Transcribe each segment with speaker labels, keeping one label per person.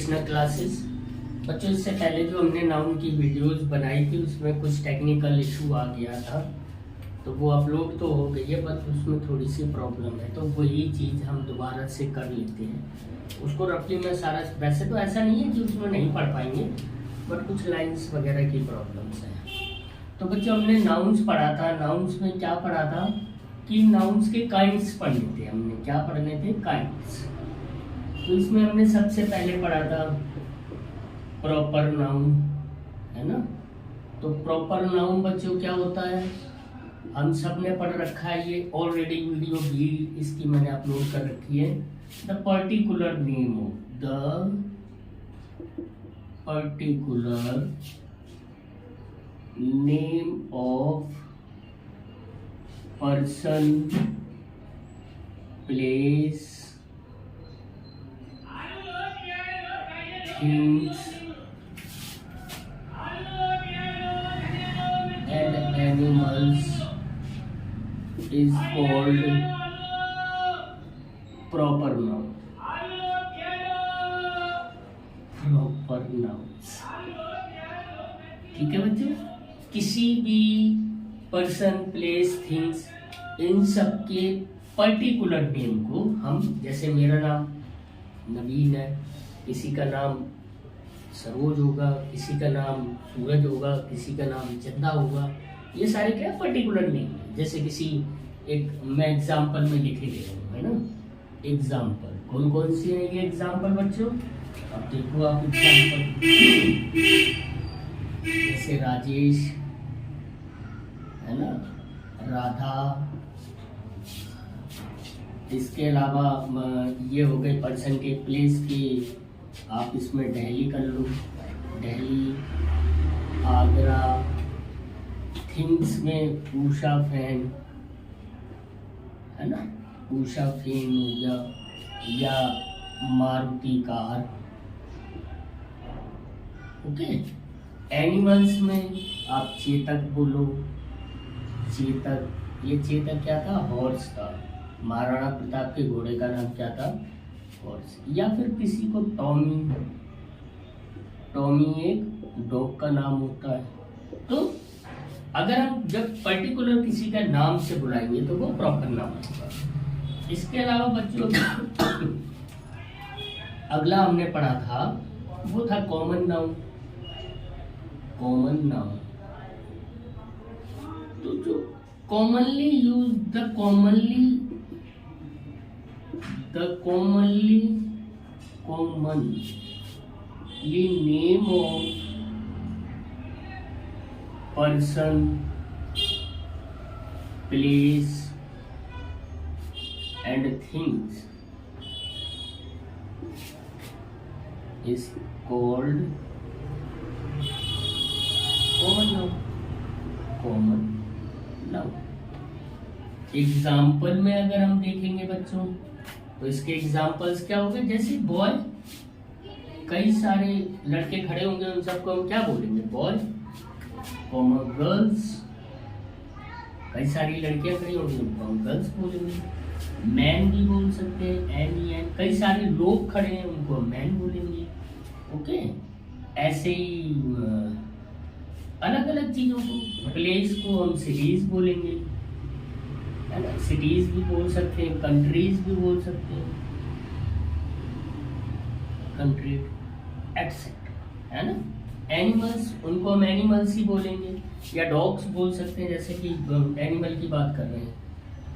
Speaker 1: Krishna classes. बच्चों, इससे पहले जो हमने नाउन की वीडियोस बनाई थी उसमें कुछ टेक्निकल इशू आ गया था, तो वो अपलोड तो हो गई है, बट उसमें थोड़ी सी प्रॉब्लम है, तो वही चीज़ हम दोबारा से कर लेते हैं। उसको रफली मैं सारा, वैसे तो ऐसा नहीं है कि उसमें नहीं पढ़ पाएंगे, बट कुछ लाइंस वगैरह की प्रॉब्लम्स हैं। तो बच्चों, हमने नाउन्स पढ़ा था। नाउन्स में क्या पढ़ा था कि नाउन्स के काइंड्स पढ़ने थे। हमने क्या पढ़ने थे? काइंड्स। तो इसमें हमने सबसे पहले पढ़ा था प्रॉपर नाउन, है ना। तो प्रॉपर नाउन बच्चों क्या होता है, हम सब ने पढ़ रखा है, ये ऑलरेडी वीडियो भी इसकी मैंने अपलोड कर रखी है। The particular name of, the particular name of person, place, things and animals is called proper noun. Proper nouns. ठीक है बच्चों, किसी भी पर्सन, प्लेस, थिंग्स, इन सब के पर्टिकुलर नेम को हम, जैसे मेरा नाम नवीन है, किसी का नाम सरोज होगा, किसी का नाम सूरज होगा, किसी का नाम चंदा होगा, ये सारे क्या पर्टिकुलर नेम है। जैसे किसी एक, मैं एग्जाम्पल में लिखे दे रहा हूँ, है ना। एग्जाम्पल कौन कौन सी है ये एग्जाम्पल बच्चों? अब देखो आप एग्जाम्पल, जैसे राजेश, है ना, राधा। इसके अलावा ये हो गए पर्सन के, प्लेस के, आप इसमें दिल्ली कर लो, दिल्ली, आगरा। थिंग्स में उषा फैन, है ना, उषा फैन हो गया, या मारुति कार। ओके। एनिमल्स में आप चेतक बोलो, चेतक, ये चेतक क्या था? हॉर्स था। महाराणा प्रताप के घोड़े का नाम क्या था? हॉर्स। या फिर किसी को टॉमी, टॉमी एक डॉग का नाम होता है। तो अगर हम जब पर्टिकुलर किसी का नाम से बुलाएंगे तो वो प्रॉपर नाम होगा। इसके अलावा बच्चों अगला हमने पढ़ा था वो था कॉमन नाउन। कॉमन नाउन, तो जो commonly use, the commonly name of person, place and things is called common noun. common noun. Example में अगर हम देखेंगे बच्चों तो इसके एग्जाम्पल्स क्या होंगे? जैसे बॉय, कई सारे लड़के खड़े होंगे, उन सबको हम क्या बोलेंगे? बॉय। कॉमन गर्ल्स, कई सारी लड़कियां खड़ी होंगी, उनको हम गर्ल्स बोलेंगे। मैन भी बोल सकते हैं, एन। कई सारे लोग खड़े हैं, उनको हम मैन बोलेंगे। ओके। ऐसे ही अलग अलग चीजों को, प्लेस को हम सिटीज बोलेंगे, है ना। सिटीज भी बोल सकते हैं, कंट्रीज भी बोल सकते हैं, कंट्री एक्सेट्रा, है ना। एनिमल्स, उनको हम एनिमल्स ही बोलेंगे, या डॉग्स बोल सकते हैं, जैसे कि एनिमल की बात कर रहे हैं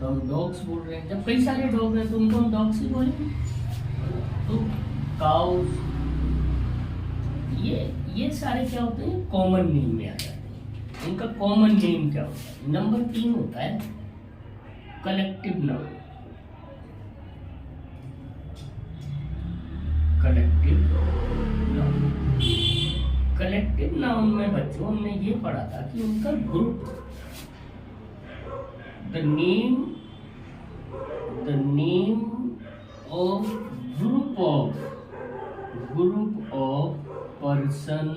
Speaker 1: तो हम डॉग्स बोल रहे हैं। जब कई सारे डॉग हैं तो उनको हम डॉग्स ही बोलेंगे। तो काउस, ये सारे क्या होते हैं? कॉमन नेम में आ जाते हैं। इनका कॉमन नेम क्या होता है? नंबर 3 होता है collective noun. Collective noun, collective noun में बच्चों हमने ये पढ़ा था कि उनका group, the name of group of person,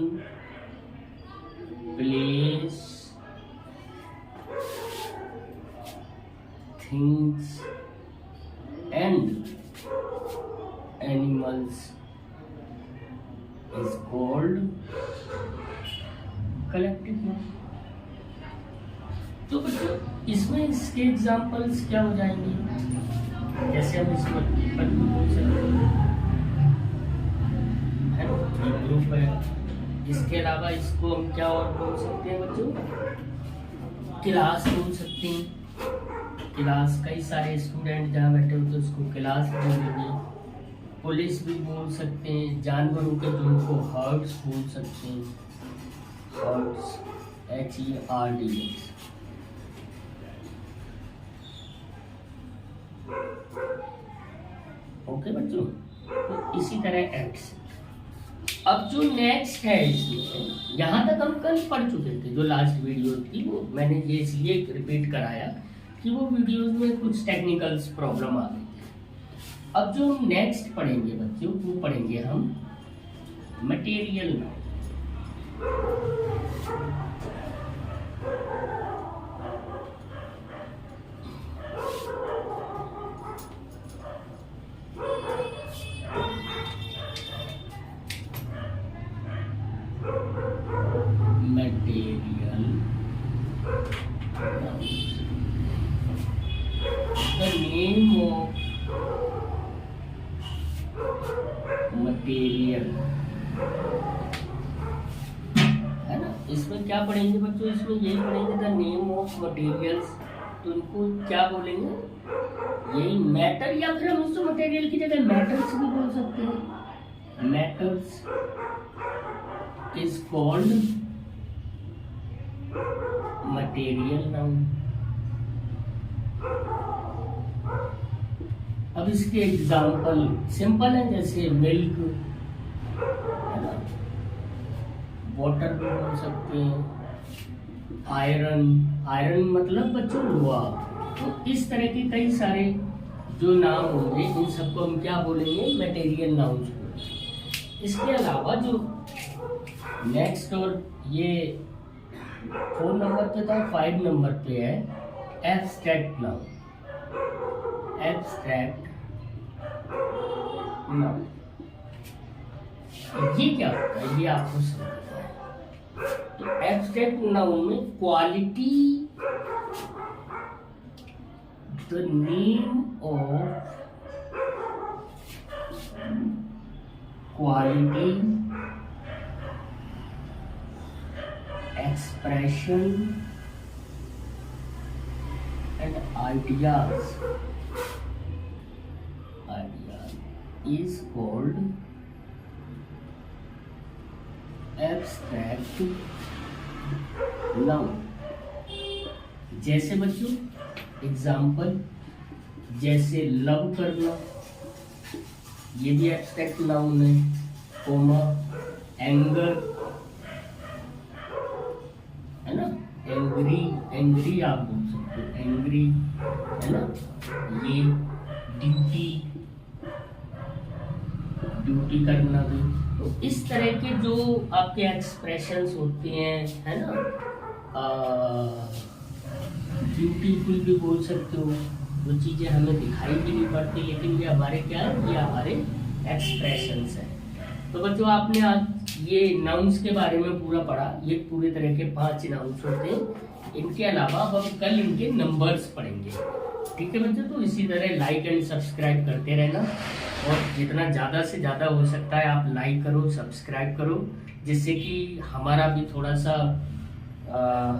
Speaker 1: place, things and animals is called collective noun। तो बच्चों इसमें इसके एग्जाम्पल्स क्या हो जाएंगे, जैसे हम इसमें पीपल भी बोल सकते हैं, ग्रुप है। इसके अलावा इसको हम क्या और बोल सकते हैं बच्चों, क्लास बोल सकते हैं। क्लास, कई सारे स्टूडेंट जहाँ बैठे होते हैं उसको क्लास बोलेंगे। पुलिस भी बोल सकते हैं। जानवरों के झुंड को हर्ड्स बोल सकते हैं, हर्ड्स, HERDS। ओके बच्चों, तो इसी तरह एक्ट्स। अब जो नेक्स्ट है इसमें, यहाँ तक हम कल पढ़ चुके थे, जो लास्ट वीडियो थी वो मैंने ये इसलिए रिपीट कराया कि वो वीडियोस में कुछ टेक्निकल्स प्रॉब्लम आ गई थी। अब जो नेक्स्ट पढ़ेंगे बच्चों, वो पढ़ेंगे हम material noun. Material nouns. The name of material है ना। इसमें क्या पढ़ेंगे बच्चों, इसमें यही पढ़ेंगे द नेम ऑफ मटेरियल्स। तो इनको क्या बोलेंगे, यही मैटर, या फिर हम उसको मटेरियल की जगह मैटर्स भी बोल सकते हैं। Matters is called material noun. अब इसके एग्जाम्पल सिंपल है, जैसे मिल्क है ना, वाटर भी बोल सकते हैं, आयरन, आयरन मतलब बच्चों लोहा। तो इस तरह के कई सारे जो नाम होंगे, इन सबको हम क्या बोलेंगे, मटेरियल नाउन्स बोलेंगे। इसके अलावा जो नेक्स्ट, और ये 4 नंबर पे था, 5 नंबर पे है एब्स्ट्रैक्ट नाउन। एब्स्ट्रैक्ट नाउन ये क्या होता है, ये आपको समझना है। तो एब्स्ट्रैक्ट नाउन में quality, the name of quality, expression and ideas is called abstract noun। जैसे बच्चों एग्जाम्पल, जैसे लव करना, ये भी एब्स्ट्रैक्ट नाउन है। कोमा, एंगर है ना, एंग्री, एंग्री आप बोल सकते हो, एंग्री है ना। ये ड्यूटी, ड्यूटी करना भी। तो इस तरह के जो आपके एक्सप्रेशंस होते हैं है ना, ब्यूटीफुल भी बोल सकते हो। वो चीज़ें हमें दिखाई भी नहीं पड़ती, लेकिन ये हमारे क्या है, ये हमारे एक्सप्रेशंस हैं। तो बच्चों आपने आज ये नाउन्स के बारे में पूरा पढ़ा। ये पूरे तरह के 5 नाउन्स होते हैं। इनके अलावा हम कल इनके नंबर्स पढ़ेंगे, ठीक है बच्चों। तो इसी तरह लाइक एंड सब्सक्राइब करते रहना, और जितना ज़्यादा से ज़्यादा हो सकता है आप लाइक करो, सब्सक्राइब करो, जिससे कि हमारा भी थोड़ा सा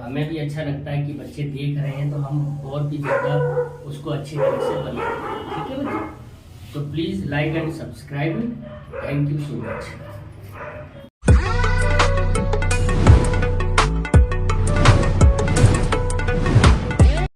Speaker 1: हमें भी अच्छा लगता है कि बच्चे देख रहे हैं, तो हम और भी ज़्यादा उसको अच्छी तरह से बनाएं, ठीक है बच्चों। तो please like and subscribe. Thank you so much.